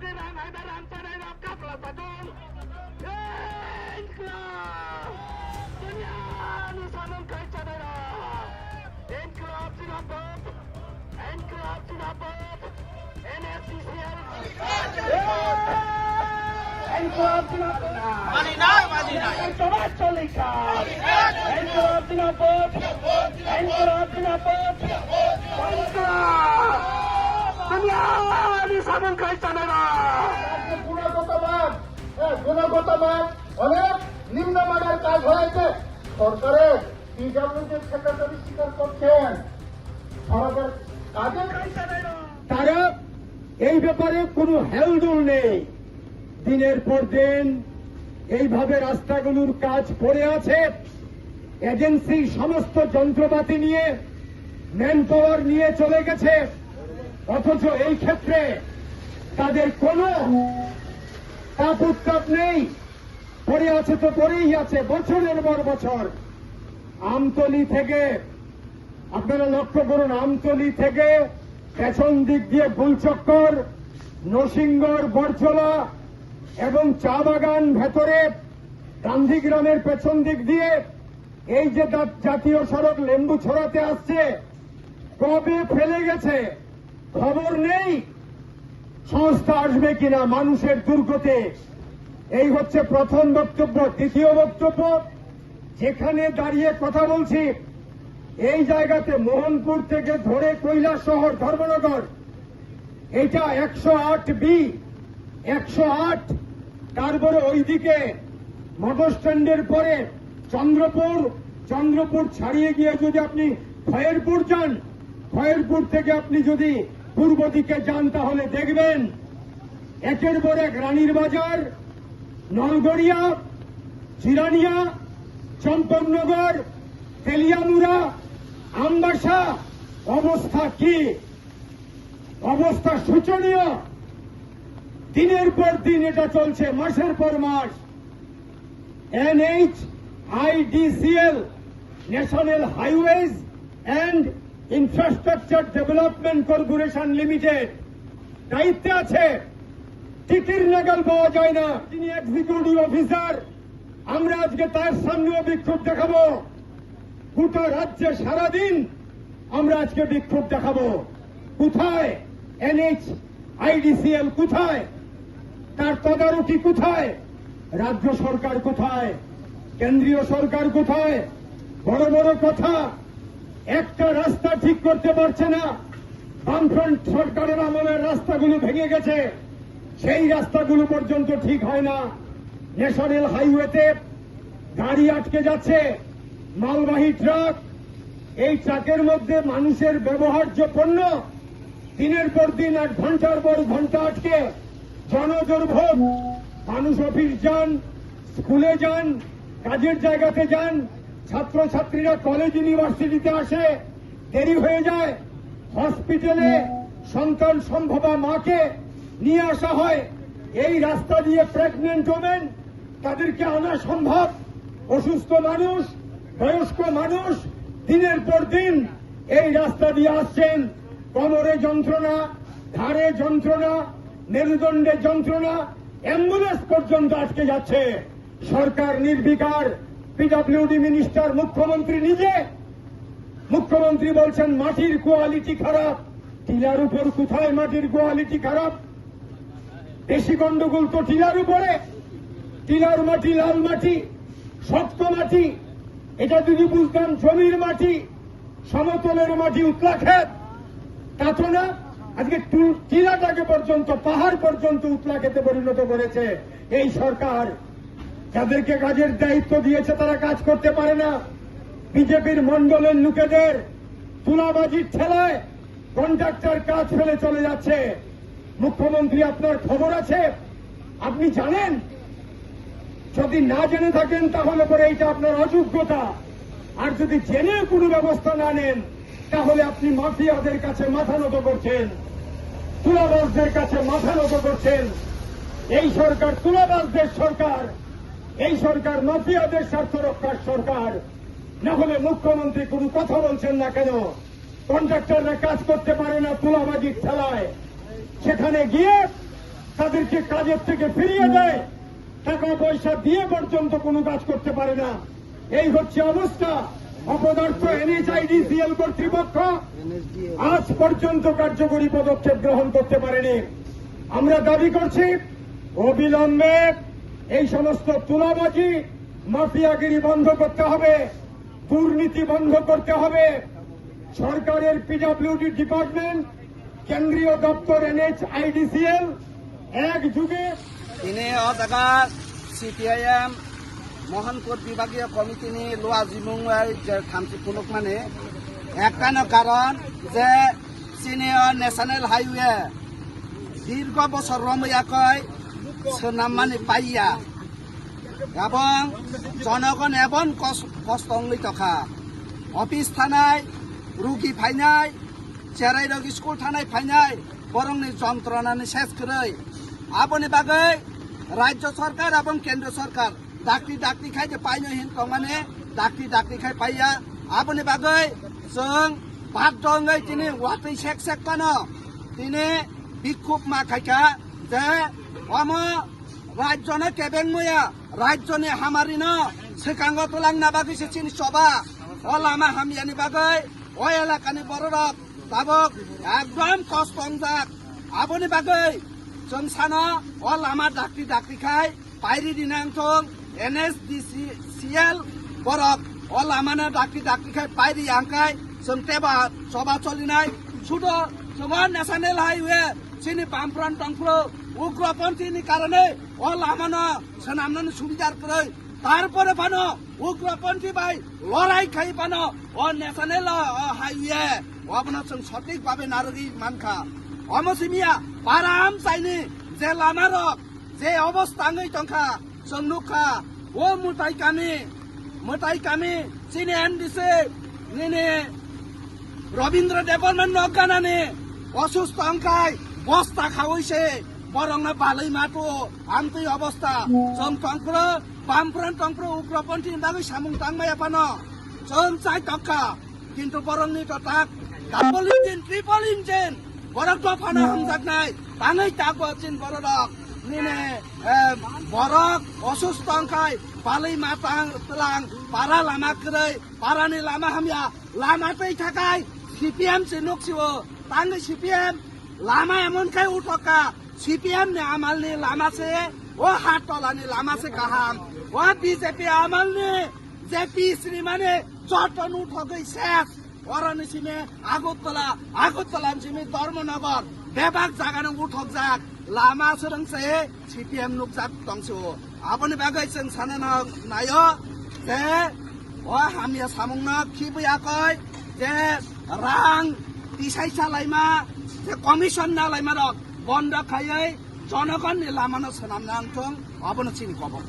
Ferdinand Haider Antanen auf Kaplan-Padun. Inkılap! Dünyanın sanın kayıtlarına! İnkılap Zinabab! İnkılap Zinabab! NFCCL! İnkılap Zinabab! মানি নাই মানি নাই সমাজ চলিকা! ইনকলাব জিন্দাবাদ! ইনকলাব জিন্দাবাদ! ইনকলাব! দুনিয়ার সামন খাইতানেরা! গুণগত মান অনেক নিম্নমানের কাজ হয়েছে। সরকারের পিডব্লিউডির সেক্রেটারি স্বীকার করছেন সরকার কাজে তারা এই ব্যাপারে কোনো হেলদোল নেই। দিনের পর দিন এইভাবে রাস্তাগুলোর কাজ পড়ে আছে। এজেন্সির সমস্ত যন্ত্রপাতি নিয়ে ম্যান পাওয়ার নিয়ে চলে গেছে, অথচ এই ক্ষেত্রে তাদের কোনো তাপ উত্তাপ নেই। পড়ে আছে তো পড়েই আছে বছরের পর বছর। আমতলি থেকে আপনারা লক্ষ্য করুন, আমতলি থেকে পেছন দিক দিয়ে গুলচক্কর, নরসিংগড়, বরচলা এবং চা বাগান ভেতরে গান্ধীগ্রামের পেছন দিক দিয়ে এই যে জাতীয় সড়ক লেম্বু ছড়াতে আসছে, কবে ফেলে গেছে খবর নেই। সংস্থা আসবে কিনা মানুষের দুর্গতে, এই হচ্ছে প্রথম বক্তব্য। দ্বিতীয় বক্তব্য, যেখানে দাঁড়িয়ে কথা বলছি এই জায়গাতে মোহনপুর থেকে ধরে কৈলাস শহর ধর্মনগর, এটা 108B 108। তারপরে ওইদিকে মোটর স্ট্যান্ডের পরে চন্দ্রপুর ছাড়িয়ে গিয়ে যদি আপনি খয়েরপুর যান, খয়েরপুর থেকে আপনি যদি পূর্ব দিকে যান তাহলে দেখবেন একের পর এক রানীর বাজার, নলগড়িয়া, চিরানিয়া, চম্পকনগর, তেলিয়ামুড়া, আমবাসা। অবস্থা কি? অবস্থা শোচনীয়। দিনের পর দিন এটা চলছে, মাসের পর মাস। NHIDCL national highways and infrastructure development corporation limited দায়িত্বে আছে, টিকির নাগাল পাওয়া যায় না। তিনি এক্সিকিউটিভ অফিসার। আমরা আজকে তার সামনেও বিক্ষোভ দেখাবো। গোটা রাজ্যে সারাদিন আমরা আজকে বিক্ষোভ দেখাবো। কোথায় NHIDCL? কোথায় তার তদারকি? কোথায় রাজ্য সরকার? কোথায় কেন্দ্রীয় সরকার? কোথায়? বড় বড় কথা, একটা রাস্তা ঠিক করতে পারছে না। বামফ্রন্ট সরকারের আমলের রাস্তাগুলো ভেঙে গেছে, সেই রাস্তাগুলো পর্যন্ত ঠিক হয় না। ন্যাশনাল হাইওয়েতে গাড়ি আটকে যাচ্ছে, মালবাহী ট্রাক। এই ট্রাকের মধ্যে মানুষের ব্যবহার্য পণ্য দিনের পর দিন 8 ঘন্টার পর ঘন্টা আটকে জনদুর্ভোগ। মানুষ অফিস যান, স্কুলে যান, কাজের জায়গাতে যান, ছাত্রছাত্রীরা কলেজ ইউনিভার্সিটিতে আসে, দেরি হয়ে যায়। হসপিটালে সন্তান সম্ভবা মাকে নিয়ে আসা হয়, এই রাস্তা দিয়ে প্রেগনেন্ট ওমেন, তাদেরকে আনা সম্ভব। অসুস্থ মানুষ, বয়স্ক মানুষ দিনের পর দিন এই রাস্তা দিয়ে আসছেন। কোমরে যন্ত্রণা, ঘাড়ে যন্ত্রণা, মেরুদণ্ডে যন্ত্রণা, অ্যাম্বুলেন্স পর্যন্ত আটকে যাচ্ছে। সরকার নির্বিকার। পিডব্লিউডি মিনিস্টার, মুখ্যমন্ত্রী নিজে, মুখ্যমন্ত্রী বলছেন মাটির কোয়ালিটি খারাপ। টিলার উপর কোথায় মাটির কোয়ালিটি খারাপ? বেশি গন্ডগোল তো টিলার উপরে। টিলার মাটি লাল মাটি, শক্ত মাটি। এটা যদি বুঝতাম জমির মাটি, সমতলের মাটি, উতলা ক্ষেত, তা তো না। আজকে টিলাটাকে পর্যন্ত, পাহাড় পর্যন্ত উতলা খেতে পরিণত করেছে এই সরকার। যাদেরকে কাজের দায়িত্ব দিয়েছে তারা কাজ করতে পারে না। বিজেপির মন্ডলের লোকেদের তুলাবাজির ঠেলায় কন্ট্রাক্টর কাজ ফেলে চলে যাচ্ছে। মুখ্যমন্ত্রী, আপনার খবর আছে? আপনি জানেন? যদি না জেনে থাকেন তাহলে পরে এইটা আপনার অযোগ্যতা। আর যদি জেনে কোনো ব্যবস্থা না নেন তাহলে আপনি মাফিয়াদের কাছে মাথা নত করছেন, তুলাবাজদের কাছে মাথা নত করছেন। এই সরকার তুলাবাজদের সরকার, এই সরকার মাফিয়াদের স্বার্থ রক্ষার সরকার। না হলে মুখ্যমন্ত্রী কোনো কথা বলছেন না কেন? কন্ট্রাক্টররা কাজ করতে পারে না তুলাবাজির ঠেলায়। সেখানে গিয়ে তাদেরকে কাজের থেকে ফিরিয়ে দেয়, টাকা পয়সা দিয়ে পর্যন্ত কোনো কাজ করতে পারে না। এই হচ্ছে অবস্থা। অপদার্থ NHIDCL কর্তৃপক্ষ আজ পর্যন্ত কার্যকরী পদক্ষেপ গ্রহণ করতে পারেনি। আমরা দাবি করছি অবিলম্বে এই সমস্ত তুলাবাজি, মাফিয়াগিরি বন্ধ করতে হবে, দুর্নীতি বন্ধ করতে হবে। সরকারের PWD ডিপার্টমেন্ট, কেন্দ্রীয় দপ্তর NHIDCL এক যুগে ini daga CPIM Mohanpur বিভাগীয় কমিটিনি লোয়া জিমুংৱাই যে থামসি পুলুক মানে একটানো কারণ যে সিনিয়র ন্যাশনাল হাইওয়ে দীর্ঘ বছর রময়াকয় সোনামানি পাইয়া এবং জনগণ এবং কষ্ট থকা অফিস থানায় রুগী ফাইনায় চেরাই রোগী স্কুল থানায় ফাইনায় বরংনি যন্ত্রণানি শেষ করে আপনি বাগৈ রাজ্য সরকার এবং কেন্দ্র সরকার ডাক্তি খাই যে পাইনো হিন মানে ডাক্তি খাই পাইয়া আপনি বাগৈ जों বাধ্যঙ্গৈ তিনি ওয়াতৈ সেক পানো তিনি বিক্ষোভ মা খাইকা যে অম রাজ্যনে কেবেং ময়া রাজ্যনি হামারিন সেকাঙ্গ তোলাং না বাগৈছে চিনি সবা ও লামা হামিয়ানি বাগৈ ও এলাকানি বড়রক দাবক একদম কষ্ট যাক আপনি বাগৈ जों सानो ओ लामा डाक्ति खाय पायरी दिनांथं NSDCL बरक ओ लामाना डाक्ति खाय पायरी आंखाय जों तेबा सभा चलिनाय सुदो जों नेशनल हाइवे सिनि बामफ्रन टंफ्रो उग्रपन्थीनि कारणे ओ लामाना सोनामनानै सुबिदार करै तारपरे पानो उग्रपन्थी बाय लड़ाई खाई पानो ओ नेशनल हाइवे ओबना जों सठिक भाबे नारगि मानखा অমসিমিয়া পারাম চাইনি যে লামারক যে অবস্থাঙ্গই টংখা জংনুখা ও মুতাই কামি চিনি এনডিসি নিনি রবীন্দ্র দেববর্মন নগানানি অসুস্থ অংখাই বস্তা খাওয়াইছে বরং বালাই মাতো আমতই অবস্থা जों টংপ্র বামফ্রন টংপ্র উগ্রপন্থী দাগৈ সামুং টাংমায়া পানো जों চাই টকা কিন্তু বরংনি ততাক ডাবল ইঞ্জিন ট্রিপল ইঞ্জিন বরক দফানো হামজাকনাই বাঙাই তাগচিন বরক নিনে বরক অসুস্থ অংখাই বালাই মাতাং তলাং পারা লামা কरै পারানি লামা হামিয়া লামাতেই থাকাই CPM চিনুকছিও তাঙ্গै CPM লামা এমনখাই উঠকা CPM নে আমালনি লামাছে ও হাতলানি লামাছে কাহাম ও BJP আমালনি JP শ্রীমানে চটন উঠগৈ শেষ অরণি সিমে আগরতলা সিমে ধর্মনগর বেবাক জাগানো উঠক যাক লামা সরংসে CPM নুকজাক দংসো আপনি বাগৈ जों सानो नायो जे ओ हामिया सामुंना खिबयाखै जे रां दिसाइसा लाइमा जे कमिसन ना लाइमा रक बन्द खायै जनगणनि लामानो सोनामनांथों अबनो चिनि खबर